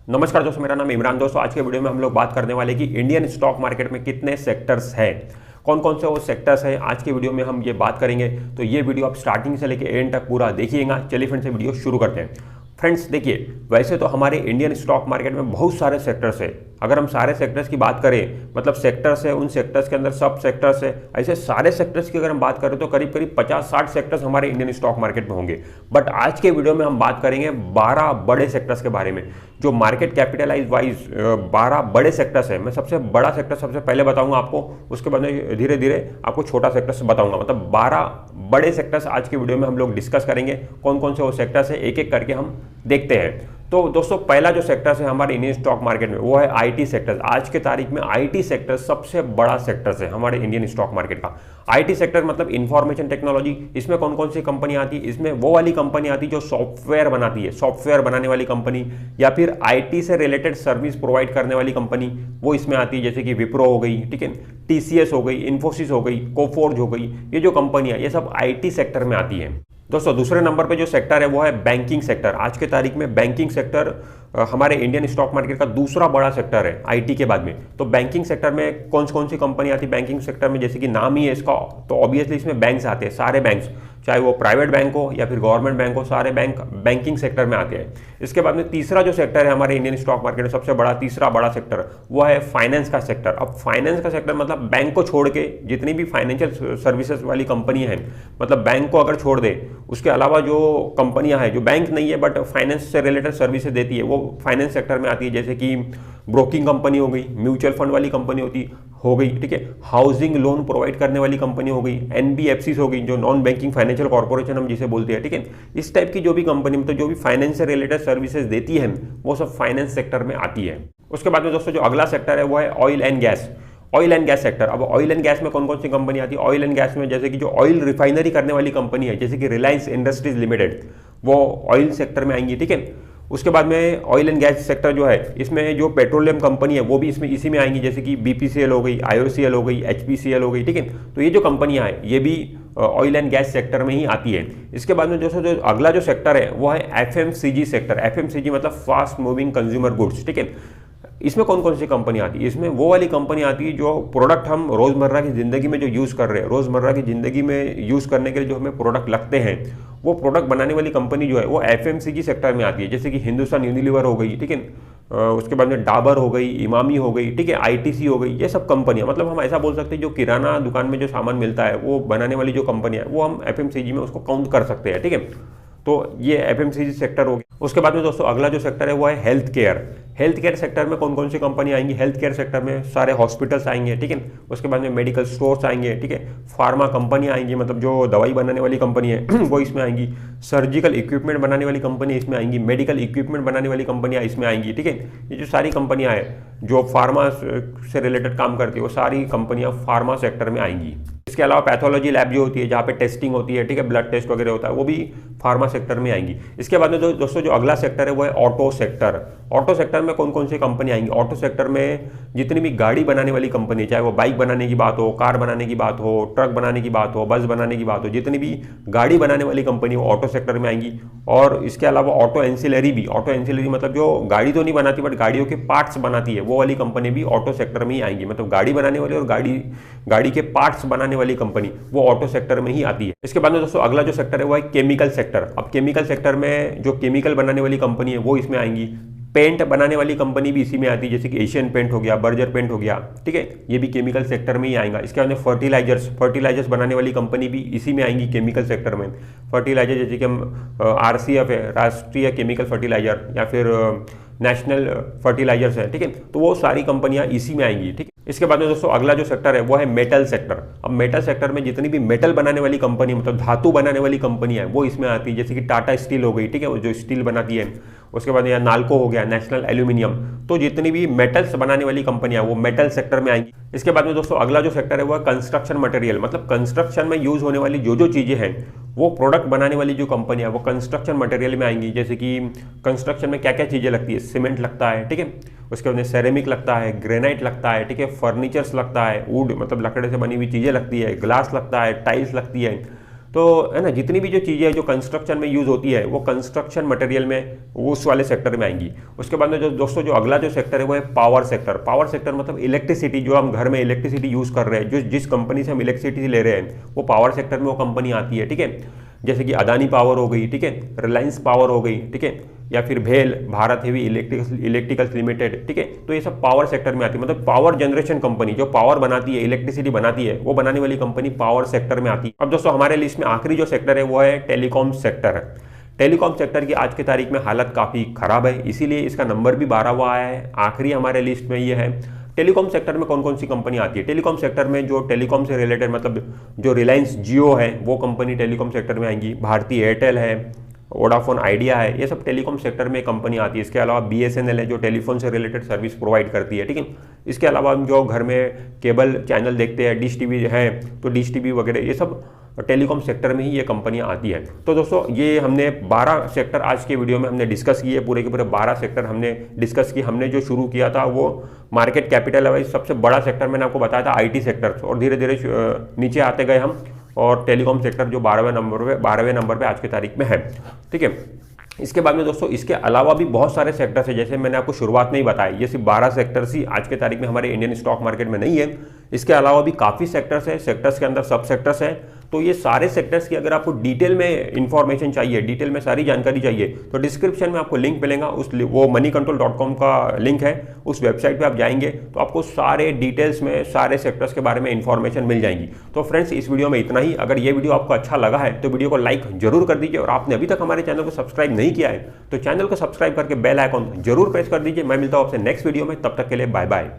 नमस्कार दोस्तों, मेरा नाम इमरान। दोस्तों आज के वीडियो में हम लोग बात करने वाले कि इंडियन स्टॉक मार्केट में कितने सेक्टर्स हैं, कौन कौन से वो सेक्टर्स हैं। आज के वीडियो में हम ये बात करेंगे, तो ये वीडियो आप स्टार्टिंग से लेकर एंड तक पूरा देखिएगा। चलिए फ्रेंड्स, से वीडियो शुरू करते हैं। फ्रेंड्स देखिए, वैसे तो हमारे इंडियन स्टॉक मार्केट में बहुत सारे सेक्टर्स है। अगर हम सारे सेक्टर्स की बात करें, मतलब सेक्टर्स है, उन सेक्टर्स के अंदर सब सेक्टर्स है, ऐसे सारे सेक्टर्स की अगर हम बात करें तो करीब करीब 50-60 सेक्टर्स हमारे इंडियन स्टॉक मार्केट में होंगे। बट आज के वीडियो में हम बात करेंगे 12 बड़े सेक्टर्स के बारे में, जो मार्केट कैपिटलाइज वाइज 12 बड़े सेक्टर्स है। मैं सबसे बड़ा सेक्टर सबसे पहले बताऊंगा आपको, उसके बाद में धीरे धीरे आपको छोटा सेक्टर्स बताऊंगा। मतलब 12 बड़े सेक्टर्स आज के वीडियो में हम लोग डिस्कस करेंगे। कौन कौन से वो सेक्टर्स है, एक एक करके हम देखते हैं। तो दोस्तों, पहला जो सेक्टर है हमारे इंडियन स्टॉक मार्केट में, वो है आईटी सेक्टर। आज के तारीख में आईटी सेक्टर सबसे बड़ा सेक्टर है हमारे इंडियन स्टॉक मार्केट का। आईटी सेक्टर मतलब इंफॉर्मेशन टेक्नोलॉजी। इसमें कौन कौन सी कंपनी आती है? इसमें वो वाली कंपनी आती है जो सॉफ्टवेयर बनाती है, सॉफ्टवेयर बनाने वाली कंपनी, या फिर आईटी से रिलेटेड सर्विस प्रोवाइड करने वाली कंपनी, वो इसमें आती है। जैसे कि विप्रो हो गई, ठीक है, टीसीएस हो गई, इन्फोसिस हो गई, कोफोर्ज हो गई, ये जो कंपनियां, ये सब आईटी सेक्टर में आती है। दोस्तों दूसरे नंबर पे जो सेक्टर है वो है बैंकिंग सेक्टर। आज के तारीख में बैंकिंग सेक्टर हमारे इंडियन स्टॉक मार्केट का दूसरा बड़ा सेक्टर है आईटी के बाद में। तो बैंकिंग सेक्टर में कौन सी कंपनी आती है बैंकिंग सेक्टर में? जैसे कि नाम ही है इसका, तो ऑब्वियसली इसमें बैंक्स आते हैं। सारे बैंक्स, चाहे वो प्राइवेट बैंक हो या फिर गवर्नमेंट बैंक हो, सारे बैंक बैंकिंग सेक्टर में आते हैं। इसके बाद में तीसरा जो सेक्टर है हमारे इंडियन स्टॉक मार्केट में सबसे बड़ा, तीसरा बड़ा सेक्टर, वो है फाइनेंस का सेक्टर। अब फाइनेंस का सेक्टर मतलब बैंक को छोड़ के जितनी भी फाइनेंशियल सर्विसेज वाली कंपनी है, मतलब बैंक को अगर छोड़ दे, उसके अलावा जो कंपनियां हैं जो बैंक नहीं है बट फाइनेंस से रिलेटेड सर्विसेज देती है, वो फाइनेंस सेक्टर में आती है। जैसे कि ब्रोकिंग कंपनी हो गई, म्यूचुअल फंड वाली कंपनी हो गई, ठीक है, हाउसिंग लोन प्रोवाइड करने वाली कंपनी हो गई, एनबीएफसी हो गई, जो नॉन बैंकिंग फाइनेंशियल कॉर्पोरेशन हम जिसे बोलते हैं, ठीक है। इस टाइप की जो भी कंपनी, मतलब जो भी फाइनेंस से रिलेटेड सर्विसेज देती है, वो सब फाइनेंस सेक्टर में आती है। उसके बाद में दोस्तों जो अगला सेक्टर है वो है oil and gas. Oil and gas sector. अब ऑयल एंड गैस में कौन कौन सी कंपनी आती है? ऑयल एंड गैस में जैसे कि जो ऑयल रिफाइनरी करने वाली कंपनी है, जैसे कि रिलायंस इंडस्ट्रीज लिमिटेड, वो ऑयल सेक्टर में आएंगी, ठीक है। उसके बाद में ऑयल एंड गैस सेक्टर जो है, इसमें जो पेट्रोलियम कंपनी है वो भी इसी में आएंगी, जैसे कि बीपीसीएल हो गई, आईओसीएल हो गई, एचपीसीएल हो गई, ठीक है। तो ये जो कंपनियां हैं ये भी ऑयल एंड गैस सेक्टर में ही आती है। इसके बाद में दोस्तों जो अगला जो सेक्टर है वो है एफएमसीजी सेक्टर। एफएमसीजी मतलब फास्ट मूविंग कंज्यूमर गुड्स, ठीक है। इसमें कौन कौन सी कंपनी आती है? इसमें वो वाली कंपनी आती है जो प्रोडक्ट हम रोज़मर्रा की ज़िंदगी में जो यूज़ कर रहे हैं, रोज़मर्रा की ज़िंदगी में यूज़ करने के लिए जो हमें प्रोडक्ट लगते हैं, वो प्रोडक्ट बनाने वाली कंपनी जो है वो एफएमसीजी सेक्टर में आती है। जैसे कि हिंदुस्तान यूनिलीवर हो गई, ठीक है, उसके बाद में डाबर हो गई, इमामी हो गई, ठीक है, आईटीसी हो गई, ये सब कंपनियां, मतलब हम ऐसा बोल सकते हैं जो किराना दुकान में जो सामान मिलता है वो बनाने वाली जो कंपनियां, वो हम एफएमसीजी में उसको काउंट कर सकते हैं, ठीक है। तो ये एफएमसीजी सेक्टर हो गया। उसके बाद में दोस्तों अगला जो सेक्टर है वो है health care. Health care sector में कौन कौन सी कंपनी आएंगी? हेल्थ केयर सेक्टर में सारे हॉस्पिटल्स आएंगे, ठीक है। उसके बाद में मेडिकल स्टोर्स आएंगे, ठीक है। फार्मा कंपनी आएंगी, मतलब जो दवाई बनाने वाली कंपनी है वो इसमें आएंगी। सर्जिकल इक्विपमेंट बनाने वाली कंपनी इसमें आएंगी। मेडिकल इक्विपमेंट बनाने वाली कंपनियां इसमें आएंगी, ठीक है। ये जो सारी कंपनियां हैं जो फार्मा से रिलेटेड काम करती है, वो सारी कंपनियां फार्मा सेक्टर में आएंगी। इसके अलावा पैथोलॉजी लैब जो होती है, जहाँ पे टेस्टिंग होती है, ठीक है, ब्लड टेस्ट वगैरह होता है, वो भी फार्मा सेक्टर में आएंगी। इसके बाद में दोस्तों जो अगला सेक्टर है वो है ऑटो सेक्टर। ऑटो सेक्टर में कौन कौन सी कंपनी आएंगी? ऑटो सेक्टर में जितनी भी गाड़ी बनाने वाली कंपनी, चाहे वो बाइक बनाने की बात हो, कार बनाने की बात हो, ट्रक बनाने की बात हो, बस बनाने की बात हो, जितनी भी गाड़ी बनाने वाली कंपनी वो ऑटो सेक्टर में आएंगी। और इसके अलावा ऑटो एंसिलरी भी, ऑटो एंसिलरी मतलब जो गाड़ी तो नहीं बनाती बट गाड़ियों के पार्ट्स बनाती है, वो वाली कंपनी भी ऑटो सेक्टर में ही आएंगी। मतलब गाड़ी बनाने वाली और गाड़ी के पार्ट्स बनाने वाली कंपनी वो ऑटो सेक्टर में ही आती है। इसके बाद में दोस्तों अगला जो सेक्टर है वो है केमिकल सेक्टर। अब केमिकल सेक्टर में जो केमिकल बनाने वाली कंपनी है वो इसमें आएंगी। पेंट बनाने वाली कंपनी भी इसी में आती है, जैसे कि एशियन पेंट हो गया, बर्जर पेंट हो गया, ठीक है, ये भी केमिकल सेक्टर में ही आएगा। इसके बाद में फर्टिलाइजर्स बनाने वाली कंपनी भी इसी में आएंगी केमिकल सेक्टर में। फर्टिलाइजर जैसे कि हम आरसीएफ है, राष्ट्रीय केमिकल फर्टिलाइजर, या फिर नेशनल फर्टिलाइजर्स है, ठीक है, तो वो सारी कंपनियां इसी में आएंगी, ठीक है। इसके बाद में दोस्तों अगला जो सेक्टर है वो है मेटल सेक्टर। अब मेटल सेक्टर में जितनी भी मेटल बनाने वाली कंपनी, मतलब धातु बनाने वाली कंपनी है, वो इसमें आती है। जैसे कि टाटा स्टील हो गई, ठीक है, वो जो स्टील बनाती है। उसके बाद यहाँ नाल्को हो गया, नेशनल एल्यूमिनियम। तो जितनी भी मेटल्स बनाने वाली कंपनियां वो मेटल सेक्टर में आएंगी। इसके बाद में दोस्तों अगला जो सेक्टर है वो है कंस्ट्रक्शन मटेरियल। मतलब कंस्ट्रक्शन में यूज होने वाली जो चीजें हैं, वो प्रोडक्ट बनाने वाली जो कंपनियां वो कंस्ट्रक्शन मटेरियल में आएंगी। जैसे कि कंस्ट्रक्शन में क्या क्या चीजें लगती है? सीमेंट लगता है, ठीक है, उसके बाद सेरेमिक लगता है, ग्रेनाइट लगता है, ठीक है, फर्नीचर्स लगता है, वुड मतलब लकड़े से बनी हुई चीजें लगती है, ग्लास लगता है, टाइल्स लगती है, तो है ना, जितनी भी जो चीज़ें जो कंस्ट्रक्शन में यूज़ होती है वो कंस्ट्रक्शन मटेरियल में उस वाले सेक्टर में आएंगी। उसके बाद में जो दोस्तों जो अगला जो सेक्टर है वो है पावर सेक्टर। पावर सेक्टर मतलब इलेक्ट्रिसिटी, जो हम घर में इलेक्ट्रिसिटी यूज़ कर रहे हैं, जो जिस कंपनी से हम इलेक्ट्रिसिटी ले रहे हैं वो पावर सेक्टर में वो कंपनी आती है, ठीक है। जैसे कि अदानी पावर हो गई, ठीक है, रिलायंस पावर हो गई, ठीक है, या फिर भेल, भारत हेवी इलेक्ट्रिकल्स लिमिटेड, ठीक है। तो ये सब पावर सेक्टर में आती है, मतलब पावर जनरेशन कंपनी जो पावर बनाती है, इलेक्ट्रिसिटी बनाती है, वो बनाने वाली कंपनी पावर सेक्टर में आती है। अब दोस्तों हमारे लिस्ट में आखिरी जो सेक्टर है वो है टेलीकॉम सेक्टर है। टेलीकॉम सेक्टर की आज की तारीख में हालत काफ़ी खराब है, इसीलिए इसका नंबर भी 12वां आया है, आखिरी हमारे लिस्ट में ये है। टेलीकॉम सेक्टर में कौन कौन सी कंपनी आती है? टेलीकॉम सेक्टर में जो टेलीकॉम से रिलेटेड, मतलब जो रिलायंस जियो है वो कंपनी टेलीकॉम सेक्टर में आएंगी, भारती एयरटेल है, वोडाफोन आइडिया है, ये सब टेलीकॉम सेक्टर में कंपनी आती है। इसके अलावा BSNL है जो टेलीफोन से रिलेटेड सर्विस प्रोवाइड करती है, ठीक है। इसके अलावा हम जो घर में केबल चैनल देखते हैं, डिश टीवी है तो डिश टीवी वगैरह, ये सब टेलीकॉम सेक्टर में ही ये कंपनियां आती है। तो दोस्तों ये हमने 12 सेक्टर आज के वीडियो में हमने डिस्कस किए, पूरे के पूरे 12 सेक्टर हमने डिस्कस किए। हमने जो शुरू किया था वो मार्केट कैपिटल वाइज सबसे बड़ा सेक्टर मैंने आपको बताया था IT सेक्टर, और धीरे धीरे नीचे आते गए हम, और टेलीकॉम सेक्टर जो 12वें नंबर पे आज की तारीख में है, ठीक है। इसके बाद में दोस्तों इसके अलावा भी बहुत सारे सेक्टर्स है, जैसे मैंने आपको शुरुआत में ही बताया, ये सिर्फ 12 सेक्टर्स ही आज के तारीख में हमारे इंडियन स्टॉक मार्केट में नहीं है। इसके अलावा भी काफ़ी सेक्टर्स है, सेक्टर्स के अंदर सब सेक्टर्स है। तो ये सारे सेक्टर्स की अगर आपको डिटेल में इंफॉर्मेशन चाहिए, डिटेल में सारी जानकारी चाहिए, तो डिस्क्रिप्शन में आपको लिंक मिलेगा, वो moneycontrol.com का लिंक है, उस वेबसाइट पे आप जाएंगे तो आपको सारे डिटेल्स में सारे सेक्टर्स के बारे में इंफॉर्मेशन मिल जाएंगी। तो फ्रेंड्स इस वीडियो में इतना ही। अगर ये वीडियो आपको अच्छा लगा है तो वीडियो को लाइक जरूर कर दीजिए, और आपने अभी तक हमारे चैनल को सब्सक्राइब नहीं किया है तो चैनल को सब्सक्राइब करके बेल आइकॉन जरूर प्रेस कर दीजिए। मैं मिलता हूँ आपसे नेक्स्ट वीडियो में, तब तक के लिए बाय बाय।